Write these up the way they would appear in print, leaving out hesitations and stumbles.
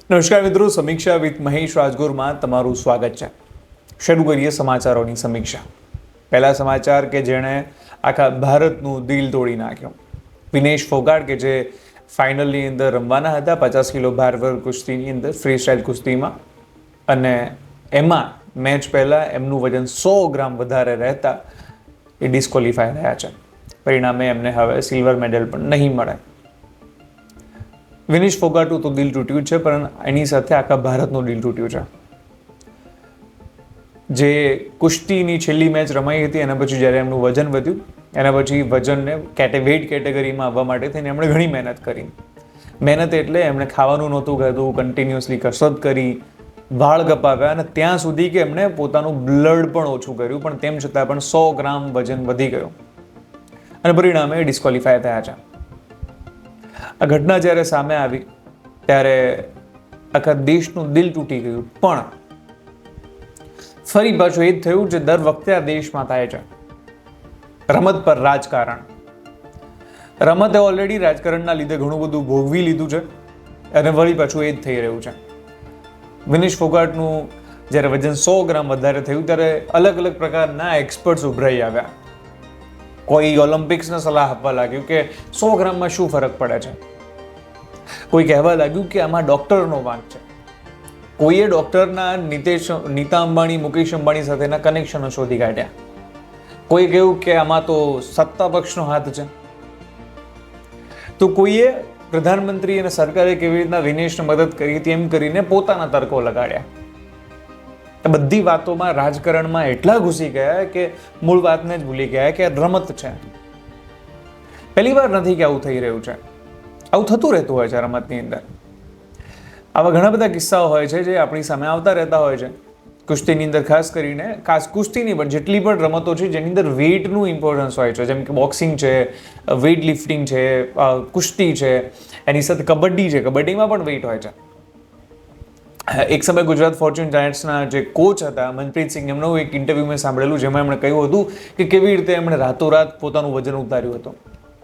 નમસ્કાર મિત્રો, સમીક્ષા વિથ મહેશ રાજગોરમાં તમારું સ્વાગત છે. શરૂ કરીએ સમાચારોની સમીક્ષા. પહેલા સમાચાર કે જેણે આખા ભારતનું દિલ તોડી નાખ્યું. વિનેશ ફોગાટ કે જે ફાઇનલની અંદર રમવાના હતા 50 કિલો ભાર વર્ગ કુસ્તીની અંદર, ફ્રી સ્ટાઇલ કુસ્તીમાં, અને એમાં મેચ પહેલાં એમનું વજન 100 ગ્રામ વધારે રહેતા એ ડિસ્કોલિફાય રહ્યા છે. પરિણામે એમને હવે સિલ્વર મેડલ પણ નહીં મળે. વિનેશ ફોગાટનું તો દિલ તૂટ્યું છે, પણ એની સાથે આખા ભારતનું દિલ તૂટ્યું છે. જે કુસ્તીની છેલ્લી મેચ રમાઈ હતી એના પછી જ્યારે એમનું વજન વધ્યું, એના પછી વજનને વેઇટ કેટેગરીમાં આવવા માટે થઈને એમણે ઘણી મહેનત કરી. મહેનત એટલે એમણે ખાવાનું નહોતું ખાધું, કન્ટિન્યુઅસલી કસરત કરી, વાળ કપાવ્યા, અને ત્યાં સુધી કે એમણે પોતાનું બ્લડ પણ ઓછું કર્યું, પણ તેમ છતાં પણ 100 ગ્રામ વજન વધી ગયું અને પરિણામે ડિસ્કોલિફાય થયા છે. આ ઘટના જ્યારે સામે આવી ત્યારે આખા દેશનું દિલ તૂટી ગયું. પણ ફરી પાછું એ જ થયું જે દર વખતે આ દેશમાં થાય છે, રમત પર રાજકારણ. રમતે ઓલરેડી રાજકારણના લીધે ઘણું બધું ભોગવી લીધું છે અને વળી પાછું એ જ થઈ રહ્યું છે. વિનેશ ફોગાટનું જ્યારે વજન 100 ગ્રામ વધારે થયું ત્યારે અલગ અલગ પ્રકારના એક્સપર્ટ્સ ઉભરાઈ આવ્યા. કોઈ ઓલિમ્પિક્સને સલાહ આપવા લાગ્યું કે 100 ગ્રામમાં શું ફરક પડે છે. કોઈ કહેવા લાગ્યું કે આમાં ડૉક્ટરનો વાંક છે. કોઈએ ડૉક્ટરના નીતા અંબાણી, મુકેશ અંબાણી સાથેના કનેક્શનો શોધી કાઢ્યા. કોઈ કહ્યું કે આમાં તો સત્તા પક્ષનો હાથ છે. તો કોઈએ પ્રધાનમંત્રી અને સરકારે કેવી રીતના વિનેશને મદદ કરી હતી એમ કરીને પોતાના તર્કો લગાડ્યા. બધી વાતોમાં રાજકારણમાં એટલા ઘૂસી ગયા કે મૂળ વાતને જ ભૂલી ગયા કે રમત છે. પહેલી વાર નથી કે આવું થઈ રહ્યું છે. આવું થતું રહેતું હોય છે રમતની અંદર. આવા ઘણા બધા કિસ્સાઓ હોય છે જે આપણી સામે આવતા રહેતા હોય છે. કુસ્તીની અંદર ખાસ કરીને, કુસ્તીની પણ જેટલી પણ રમતો છે જેની અંદર વેઇટનું ઇમ્પોર્ટન્સ હોય છે, જેમ કે બોક્સિંગ છે, વેઇટ લિફ્ટિંગ છે, કુસ્તી છે, એની સાથે કબડ્ડી છે. કબડ્ડીમાં પણ વેઇટ હોય છે. એક સમય ગુજરાત ફોર્ચ્યુન જાયન્ટ્સના જે કોચ હતા મનપ્રીત સિંહ, એમનું એક ઇન્ટરવ્યૂ મેં સાંભળેલું જેમાં એમણે કહ્યું હતું કે કેવી રીતે એમણે રાતોરાત પોતાનું વજન ઉતાર્યું હતું.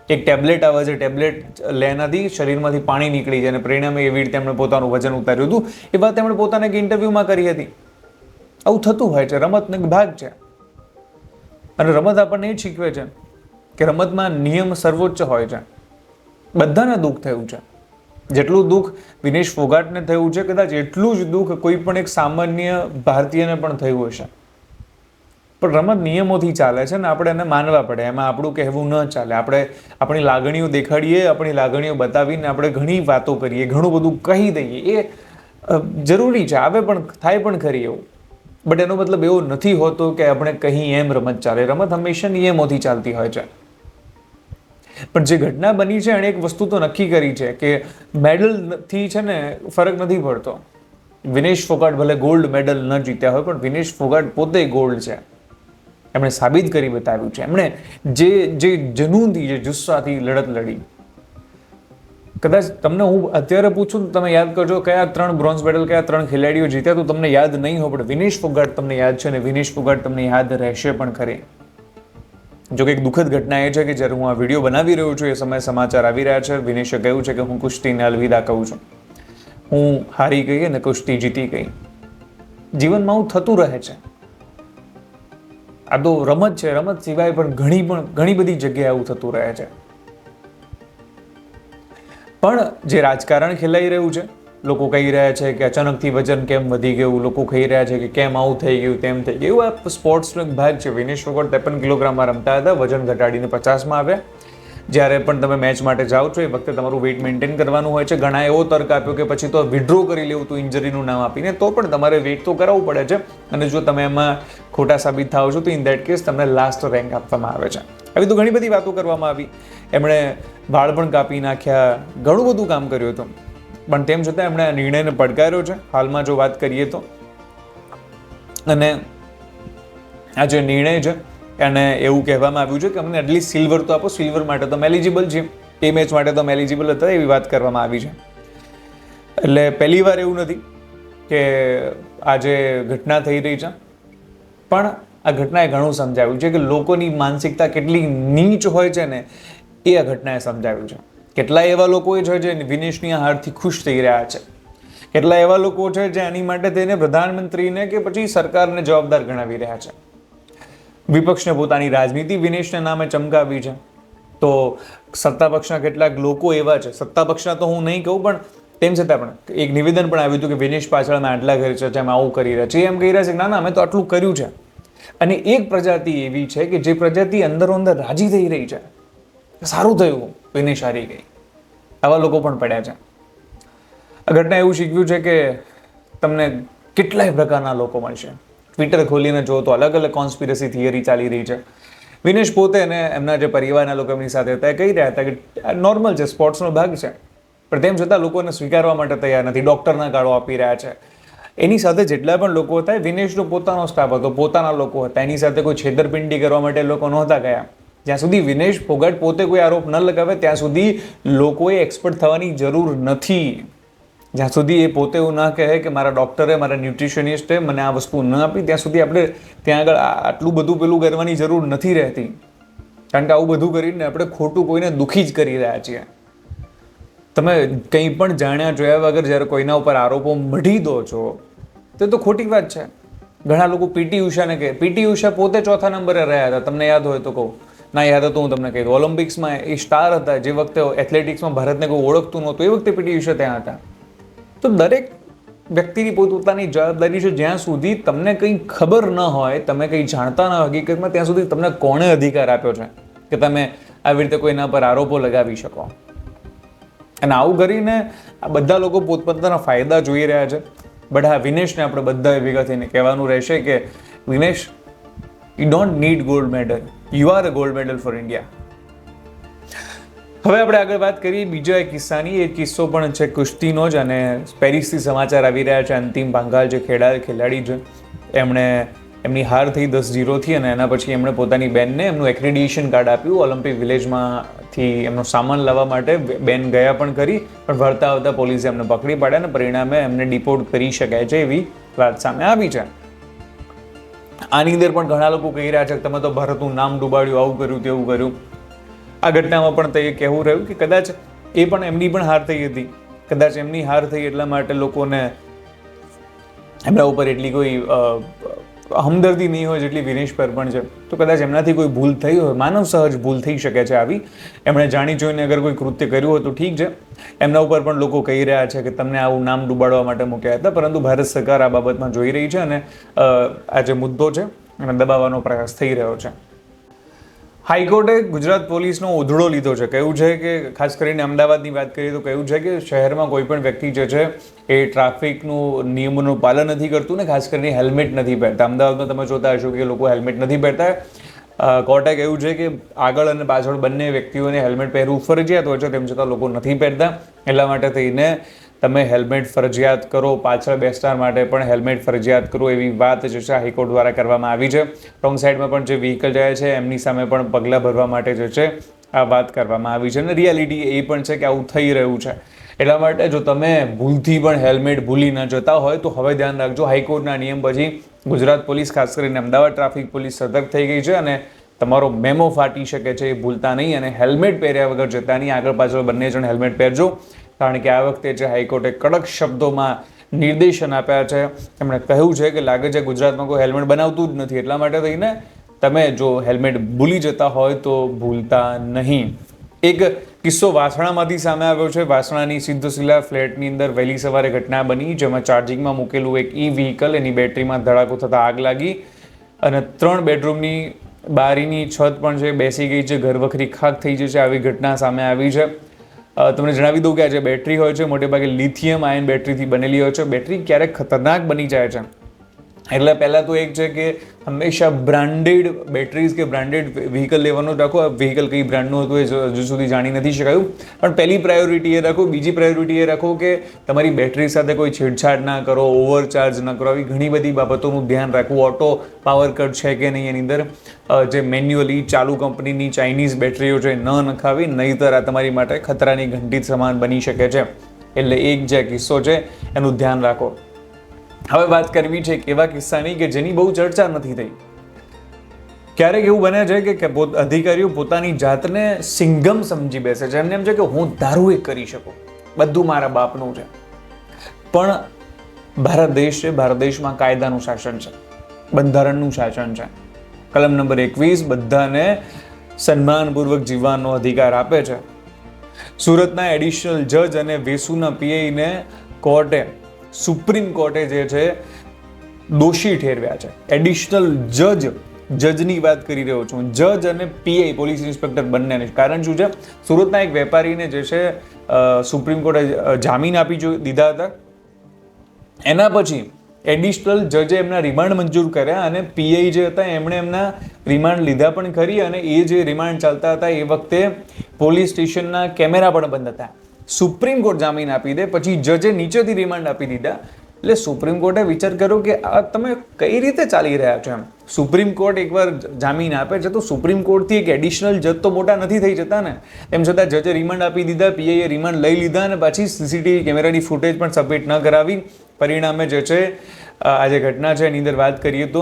એક ટેબ્લેટ આવે છે, ટેબ્લેટ લેનાથી શરીરમાંથી પાણી નીકળી જાય અને પરિણામે એવી રીતે એમણે પોતાનું વજન ઉતાર્યું હતું. એ વાત એમણે પોતાના એક ઇન્ટરવ્યૂમાં કરી હતી. આવું થતું હોય છે, રમતનો એક ભાગ છે. અને રમત આપણને એ શીખવે છે કે રમતમાં નિયમ સર્વોચ્ચ હોય છે. બધાને દુઃખ થયું છે. જેટલું દુઃખ વિનેશ ફોગાટને થયું છે, કદાચ એટલું જ દુઃખ કોઈ પણ એક સામાન્ય ભારતીયને પણ થયું હશે. પણ રમત નિયમોથી ચાલે છે ને આપણે એને માનવા પડે. એમાં આપણું કહેવું ન ચાલે. આપણે આપણી લાગણીઓ દેખાડીએ, આપણી લાગણીઓ બતાવીને આપણે ઘણી વાતો કરીએ, ઘણું બધું કહી દઈએ, એ જરૂરી છે, આવે પણ થાય પણ ખરી એવું. બટ એનો મતલબ એવો નથી હોતો કે આપણે કહી એમ રમત ચાલે. રમત હંમેશા નિયમોથી ચાલતી હોય છે. પણ જે ઘટના બની છે એણે એક વસ્તુ તો નક્કી કરી છે કે મેડલથી છે ને ફરક નથી પડતો. વિનેશ ફોગાટ ભલે ગોલ્ડ મેડલ ન જીત્યા હોય, પણ વિનેશ ફોગાટ પોતે ગોલ્ડ છે. એમણે સાબિત કરી બતાવ્યું છે. એમણે જે જનૂનથી, જે જુસ્સાથી લડત લડી. કદાચ તમને હું અત્યારે પૂછું તો તમે યાદ કરજો કયા 3 બ્રોન્ઝ મેડલ, કયા 3 ખેલાડીઓ જીત્યા, તો તમને યાદ નહીં હોય, પણ વિનેશ ફોગાટ તમને યાદ છે, અને વિનેશ ફોગાટ તમને યાદ રહેશે પણ ખરી. જો કે એક દુઃખદ ઘટના એ છે કે જ્યારે હું આ વિડીયો બનાવી રહ્યો છું એ સમયે સમાચાર આવી રહ્યા છે. વિનેશે કહ્યું છે કે હું કુસ્તીને અલવિદા કહું છું. હું હારી ગઈ અને કુસ્તી જીતી ગઈ. જીવનમાં આવું થતું રહે છે. આ તો રમત છે. રમત સિવાય પણ ઘણી બધી જગ્યાએ આવું થતું રહે છે. પણ જે રાજકારણ ખેલાઈ રહ્યું છે, લોકો કહી રહ્યા છે કે અચાનકથી વજન કેમ વધી ગયું, લોકો કહી રહ્યા છે કે કેમ આવું થઈ ગયું, તેમ થઈ ગયું. એવું આ સ્પોર્ટ્સનો એક ભાગ છે. વિનેશ ફોગાટ 53 કિલોગ્રામમાં રમતા હતા, વજન ઘટાડીને 50માં આવ્યા. જ્યારે પણ તમે મેચ માટે જાઓ છો એ વખતે તમારું વેઇટ મેન્ટેન કરવાનું હોય છે. ઘણા એવો તર્ક આપ્યો કે પછી તો વિડ્રો કરી લેવું તું ઇન્જરીનું નામ આપીને, તો પણ તમારે વેઇટ તો કરાવવું પડે છે. અને જો તમે એમાં ખોટા સાબિત થાઓ છો તો ઇન દેટ કેસ તમને લાસ્ટ રેન્ક આપવામાં આવે છે. આવી તો ઘણી બધી વાતો કરવામાં આવી. એમણે વાળ પણ કાપી નાખ્યા, ઘણું બધું કામ કર્યું હતું. પણ તેમ છતાં એમણે આ નિર્ણયને પડકાર્યો છે હાલમાં જો વાત કરીએ તો. અને આ જે નિર્ણય છે એને એવું કહેવામાં આવ્યું છે કે અમને એટલીસ્ટ સિલ્વર તો આપો. સિલ્વર માટે તો અમે એલિજિબલ છીએ, એ મેચ માટે તો અમે એલિજિબલ હતા, એવી વાત કરવામાં આવી છે. એટલે પહેલી વાર એવું નથી કે આ જે ઘટના થઈ રહી છે, પણ આ ઘટનાએ ઘણું સમજાવ્યું છે કે લોકોની માનસિકતા કેટલી નીચ હોય છે ને, એ આ ઘટનાએ સમજાવ્યું છે. કેટલાય એવા લોકો છે જે વિનેશની હારથી ખુશ થઈ રહ્યા છે કેટલા એવા લોકો છે જે આની માટે તેને પ્રધાનમંત્રીને કે પછી સરકારને જવાબદાર ગણાવી રહ્યા છે. વિપક્ષને પોતાની રાજનીતિ વિનેશના નામે ચમકાવી છે. તો સત્તા પક્ષના કેટલાક લોકો એવા છે, સત્તા પક્ષના તો હું નહીં કહું, પણ તેમ છતાં પણ એક નિવેદન પણ આવ્યું હતું કે વિનેશ પાછળ અમે આટલા કરી છે, અમે આવું કરી રહ્યા છીએ. એમ કહી રહ્યા છે કે ના ના, અમે તો આટલું કર્યું છે. અને એક પ્રજાતિ એવી છે કે જે પ્રજાતિ અંદરો અંદર રાજી થઈ રહી છે, સારું થયું વિનેશ હારી ગઈ. આવા લોકો પણ પડ્યા છે. આ ઘટના એવું શીખવ્યું છે કે તમને કેટલાય પ્રકારના લોકો મળશે. ટ્વિટર ખોલીને જો તો અલગ અલગ કોન્સ્પિરસી થિયરી ચાલી રહી છે. વિનેશ પોતે અને એમના જે પરિવારના લોકો એમની સાથે હતા એ કહી રહ્યા હતા કે આ નોર્મલ છે, સ્પોર્ટ્સનો ભાગ છે, પણ તેમ છતાં લોકોને સ્વીકારવા માટે તૈયાર નથી. ડૉક્ટરના ગાળો આપી રહ્યા છે. એની સાથે જેટલા પણ લોકો હતા, વિનેશનો પોતાનો સ્ટાફ હતો, પોતાના લોકો હતા. એની સાથે કોઈ છેતરપિંડી કરવા માટે લોકો નહોતા ગયા. જ્યાં સુધી વિનેશ ફોગાટ પોતે કોઈ આરોપ ન લગાવે ત્યાં સુધી લોકોએ એક્સપર્ટ થવાની જરૂર નથી. જ્યાં સુધી એ પોતે એવું ના કહે કે મારા ડૉક્ટરે, મારા ન્યુટ્રિશનિસ્ટે મને આ વસ્તુ ન આપી, ત્યાં સુધી આપણે ત્યાં આગળ આટલું બધું પેલું કરવાની જરૂર નથી રહેતી. કારણ કે આવું બધું કરીને આપણે ખોટું કોઈને દુઃખી જ કરી રહ્યા છીએ. તમે કંઈ પણ જાણ્યા જોયા વગર જ્યારે કોઈના ઉપર આરોપો મઢી દો છો તે તો ખોટી વાત છે. ઘણા લોકો પીટી ઉષાને કહે, પીટી ઉષા પોતે ચોથા નંબરે રહ્યા હતા. તમને યાદ હોય તો કહું, ના યાદ હતું હું તમને કહી દઉં. ઓલિમ્પિક્સમાં એ સ્ટાર હતા. જે વખતે એથ્લેટિક્સમાં ભારતને કોઈ ઓળખતું નહોતું એ વખતે પીટી ઉષા ત્યાં હતા. તો દરેક વ્યક્તિની પોતપોતાની જવાબદારી છે. જ્યાં સુધી તમને કંઈ ખબર ન હોય, તમે કંઈ જાણતા ન હકીકતમાં, ત્યાં સુધી તમને કોણે અધિકાર આપ્યો છે કે તમે આવી રીતે કોઈના પર આરોપો લગાવી શકો? અને આવું કરીને આ બધા લોકો પોતપોતાના ફાયદા જોઈ રહ્યા છે. બટ હા, વિનેશને આપણે બધા ભેગા થઈને કહેવાનું રહેશે કે Vinesh, you don't need gold medal, you are a gold medal for India. હવે આપણે આગળ વાત કરીએ બીજા એક કિસ્સાની. એ કિસ્સો પણ છે કુસ્તીનો જ, અને પેરિસથી સમાચાર આવી રહ્યા છે. અંતિમ પાંઘાલ જે ખેલાડી છે, એમણે એમની હાર થઈ 10-0 અને એના પછી એમણે પોતાની બેનને એમનું એક્રેડિટેશન કાર્ડ આપ્યું. ઓલિમ્પિક વિલેજમાંથી એમનો સામાન લાવવા માટે બેન ગયા પણ કરી, પણ વળતા આવતા પોલીસે એમને પકડી પાડ્યા અને પરિણામે એમને ડિપોર્ટ કરી શકાય છે એવી વાત સામે આવી છે. આની અંદર પણ ઘણા લોકો કહી રહ્યા છે કે તમે તો ભારતનું નામ ડૂબાડ્યું, આવું કર્યું, તેવું કર્યું. આ ઘટનામાં પણ તે કહેવું રહ્યું કે કદાચ એ પણ એમની પણ હાર થઈ હતી. કદાચ એમની હાર થઈ એટલા માટે લોકોને એમના ઉપર એટલી કોઈ હમદર્દી નહીં હોય જેટલી વિનેશ પર પણ છે. તો કદાચ એમનાથી કોઈ ભૂલ થઈ હોય, માનવ સહજ ભૂલ થઈ શકે છે આવી. એમણે જાણી જોઈને અગર કોઈ કૃત્ય કર્યું હોય તો ઠીક છે. એમના ઉપર પણ લોકો કહી રહ્યા છે કે તમને આવું નામ ડૂબાડવા માટે મૂક્યા હતા. પરંતુ ભારત સરકાર આ બાબતમાં જોઈ રહી છે અને આ જે મુદ્દો છે એને દબાવવાનો પ્રયાસ થઈ રહ્યો છે. હાઈકોર્ટે ગુજરાત પોલીસનો ઉધડો લીધો છે. કહ્યું છે કે ખાસ કરીને અમદાવાદની વાત કરીએ તો કહ્યું છે કે શહેરમાં કોઈ પણ વ્યક્તિ જે છે એ ટ્રાફિકનું નિયમોનું પાલન નથી કરતું ને ખાસ કરીને હેલ્મેટ નથી પહેરતા. અમદાવાદમાં તમે જોતા હશો કે લોકો હેલ્મેટ નથી પહેરતા. કોર્ટે કહ્યું છે કે આગળ અને પાછળ બંને વ્યક્તિઓને હેલ્મેટ પહેરવું ફરજિયાત હોય છે, તેમ છતાં લોકો નથી પહેરતા. એટલા માટે થઈને તમે હેલ્મેટ ફરજિયાત કરો, પાછળ બેસનાર માટે પણ હેલ્મેટ ફરજિયાત કરો, એવી વાત જે છે હાઈકોર્ટ દ્વારા કરવામાં આવી છે. રોંગ સાઈડમાં પણ જે વ્હીકલ જાય છે એમની સામે પણ પગલાં ભરવા માટે જે છે આ વાત કરવામાં આવી છે. અને રિયાલિટી એ પણ છે કે આવું થઈ રહ્યું છે. એટલા માટે જો તમે ભૂલથી પણ હેલ્મેટ ભૂલી ન જતા હોય તો હવે ધ્યાન રાખજો. હાઈકોર્ટના નિયમ પછી ગુજરાત પોલીસ, ખાસ કરીને અમદાવાદ ટ્રાફિક પોલીસ સતર્ક થઈ ગઈ છે અને તમારો મેમો ફાટી શકે છે, એ ભૂલતા નહીં. અને હેલ્મેટ પહેર્યા વગર જતા નહીં. આગળ પાછળ બંને જણ હેલ્મેટ પહેરજો, કારણ કે આ વખતે જે હાઈકોર્ટે કડક શબ્દોમાં નિર્દેશન આપ્યા છે. એમણે કહ્યું છે કે લાગે છે ગુજરાતમાં કોઈ હેલ્મેટ બનાવતું જ નથી. એટલા માટે થઈને તમે જો હેલ્મેટ ભૂલી જતા હોય તો ભૂલતા નહીં. એક કિસ્સો વાસણામાંથી સામે આવ્યો છે. વાસણાની સિદ્ધશિલા ફ્લેટની અંદર વહેલી સવારે ઘટના બની, જેમાં ચાર્જિંગમાં મૂકેલું એક વ્હીકલ, એની બેટરીમાં ધડાકો થતાં આગ લાગી અને 3 બેડરૂમની બારીની છત પણ છે બેસી ગઈ છે, ઘરવખરી ખાક થઈ જશે, આવી ઘટના સામે આવી છે. તમને જણાવી દઉં કે આ જે બેટરી હોય છે મોટેભાગે લિથિયમ આયન બેટરીથી બનેલી હોય છે. બેટરી ક્યારેક ખતરનાક બની જાય છે. એટલે પહેલાં તો એક છે કે હંમેશા બ્રાન્ડેડ બેટરીઝ કે બ્રાન્ડેડ વ્હીકલ લેવાનું રાખો. આ વ્હીકલ કઈ બ્રાન્ડનું હતું એ હજુ સુધી જાણી નથી શકાયું, પણ પહેલી પ્રાયોરિટી એ રાખો. બીજી પ્રાયોરિટી એ રાખો કે તમારી બેટરી સાથે કોઈ છેડછાડ ના કરો, ઓવરચાર્જ ન કરો. આવી ઘણી બધી બાબતોનું ધ્યાન રાખવું. ઓટો પાવર કટ છે કે નહીં એની અંદર, જે મેન્યુઅલી ચાલુ કંપનીની ચાઇનીઝ બેટરીઓ છે ન નખાવી, નહીંતર આ તમારી માટે ખતરાની ઘંટી સમાન બની શકે છે. એટલે એક જે કિસ્સો છે એનું ધ્યાન રાખો. હવે વાત કરવી છે એક એવા કિસ્સાની કે જેની બહુ ચર્ચા નથી થઈ. ક્યારેક એવું બને છે કે અધિકારીઓ પોતાની જાતને સિંઘમ સમજી બેસે છે. એમને એમ છે કે હું ધારું એ કરી શકું, બધું મારા બાપનું છે. પણ ભારત દેશ છે, ભારત દેશમાં કાયદાનું શાસન છે, બંધારણનું શાસન છે. કલમ નંબર 21 બધાને સન્માનપૂર્વક જીવવાનો અધિકાર આપે છે. સુરતના એડિશનલ જજ અને વેસુના પીઆઈને કોર્ટે, સુપ્રીમ કોર્ટે જે છે દોષી ઠેરવ્યા છે. એડિશનલ જજની વાત કરી રહ્યો છું, જજ અને પીઆઈ પોલીસ ઇન્સ્પેક્ટર બંનેને. કારણ શું છે? સુરતના એક વેપારીને જે છે સુપ્રીમ કોર્ટે જામીન આપી દીધા હતા. એના પછી એડિશનલ જજે એમના રિમાન્ડ મંજૂર કર્યા અને પીઆઈ જે હતા એમણે એમના રિમાન્ડ લીધા પણ ખરી. અને એ જે રિમાન્ડ ચાલતા હતા એ વખતે પોલીસ સ્ટેશનના કેમેરા પણ બંધ હતા. સુપ્રીમ કોર્ટ જામીન આપી દે, પછી જજે નીચેથી રિમાન્ડ આપી દીધા. એટલે સુપ્રીમ કોર્ટે વિચાર કર્યો કે આ તમે કઈ રીતે ચાલી રહ્યા છો એમ. સુપ્રીમ કોર્ટ એકવાર જામીન આપે છે તો સુપ્રીમ કોર્ટથી એક એડિશનલ જજ તો મોટા નથી થઈ જતા ને. તેમ છતાં જજે રિમાન્ડ આપી દીધા, પીઆઈએ રિમાન્ડ લઈ લીધા અને પછી સીસીટીવી કેમેરાની ફૂટેજ પણ સબમિટ ન કરાવી. પરિણામે જે છે આ જે ઘટના છે એની અંદર વાત કરીએ તો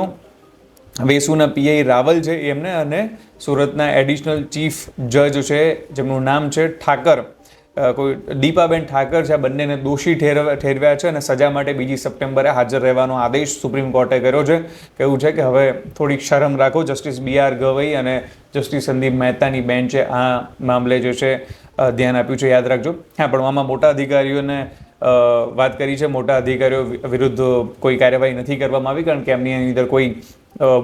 વેસુના પીઆઈ રાવલ છે એમને અને સુરતના એડિશનલ ચીફ જજ છે જેમનું નામ છે ઠાકર, કોઈ દીપાબેન ઠાકર છે, આ બંનેને દોષી ઠેરવ્યા છે અને સજા માટે 2 સપ્ટેમ્બરે હાજર રહેવાનો આદેશ સુપ્રીમ કોર્ટે કર્યો છે. કેવું છે કે હવે થોડીક શરમ રાખો. જસ્ટિસ BR ગવઈ અને જસ્ટિસ સંદીપ મહેતાની બેન્ચે આ મામલે જે છે ધ્યાન આપ્યું છે, યાદ રાખજો. હા, પણ આમાં મોટા અધિકારીઓને વાત કરી છે. મોટા અધિકારીઓ વિરુદ્ધ કોઈ કાર્યવાહી નથી કરવામાં આવી કારણ કે એમની અંદર કોઈ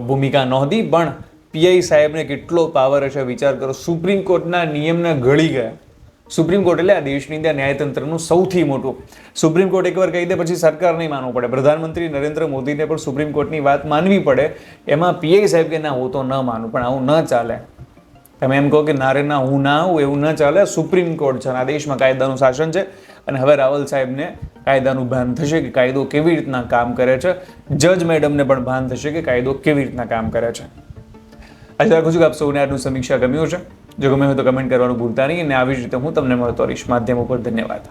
ભૂમિકા નહોતી. પણ પીઆઈ સાહેબને કેટલો પાવર હશે વિચાર કરો. સુપ્રીમ કોર્ટના નિયમને ઘડી ગયા. સુપ્રીમ કોર્ટ એટલે આ દેશની અંદર ન્યાયતંત્રનું સૌથી મોટું. સુપ્રીમ કોર્ટ એકવાર કહી દે પછી સરકાર નહીં માનવું પડે. પ્રધાનમંત્રી નરેન્દ્ર મોદીને પણ સુપ્રીમ કોર્ટની વાત માનવી પડે. એમાં પીઆઈ સાહેબ કે ના હું તો ન માનું, પણ આવું ન ચાલે. તમે એમ કહો કે નારે ના હું ના આવું, એવું ન ચાલે. સુપ્રીમ કોર્ટ છે, આ દેશમાં કાયદાનું શાસન છે અને હવે રાવલ સાહેબને કાયદાનું ભાન થશે કે કાયદો કેવી રીતના કામ કરે છે. જજ મેડમને પણ ભાન થશે કે કાયદો કેવી રીતના કામ કરે છે. આશા રાખું છું કે આપ સૌને આજનું સમીક્ષા ગમ્યું છે. જો ગમે હોય તો કમેન્ટ કરવાનું ભૂલતા નહીં અને આવી જ રીતે હું તમને મળતો રહીશ માધ્યમ ઉપર. ધન્યવાદ.